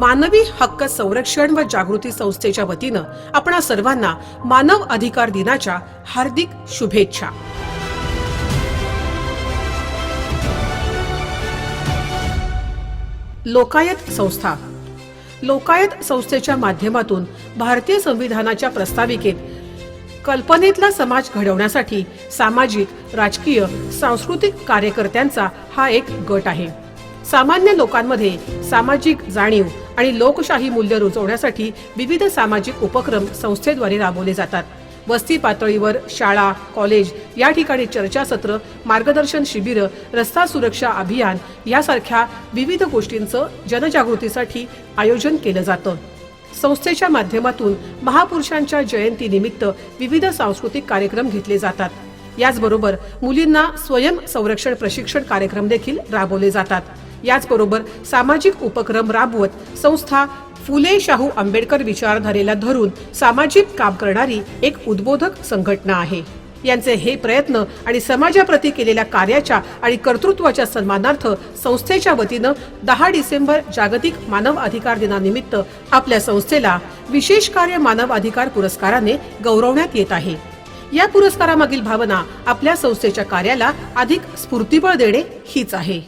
मानवी हक्क संरक्षण व जागृती संस्थेच्या वतीनं आपणा सर्वांना मानव अधिकार दिनाच्या हार्दिक शुभेच्छा। लोकायत संस्था संस्थेच्या माध्यमातून भारतीय संविधानाच्या प्रस्ताविकेत कल्पनेतला समाज घडवण्यासाठी सामाजिक, राजकीय, सांस्कृतिक कार्यकर्त्यांचा हा एक गट आहे। सामान्य लोकांमध्ये सामाजिक जाणीव आणि लोकशाही मूल्य रुजवण्यासाठी विविध सामाजिक उपक्रम संस्थेद्वारे राबवले जातात। वस्ती पातळीवर शाळा, कॉलेज या ठिकाणी चर्चासत्र, मार्गदर्शन शिबिर, रस्ता सुरक्षा अभियान यासारख्या विविध गोष्टींचं जनजागृतीसाठी आयोजन केलं जातं। संस्थेच्या माध्यमातून महापुरुषांच्या जयंतीनिमित्त विविध सांस्कृतिक कार्यक्रम घेतले जातात। याचबरोबर मुलींना स्वयं संरक्षण प्रशिक्षण कार्यक्रम देखील राबवले जातात। याचबरोबर सामाजिक उपक्रम राबवत संस्था फुले शाहू आंबेडकर विचारधारेला धरून सामाजिक काम करणारी एक उद्बोधक संघटना आहे। यांचे हे प्रयत्न आणि समाजाप्रती केलेल्या कार्याच्या आणि कर्तृत्वाच्या सन्मानार्थ संस्थेच्या वतीनं 10 डिसेंबर जागतिक मानव अधिकार दिनानिमित्त आपल्या संस्थेला विशेष कार्य मानव अधिकार पुरस्काराने गौरवण्यात येत आहे। या पुरस्कारामागील भावना आपल्या संस्थेच्या कार्याला अधिक स्फूर्तिबळ देणे हीच आहे।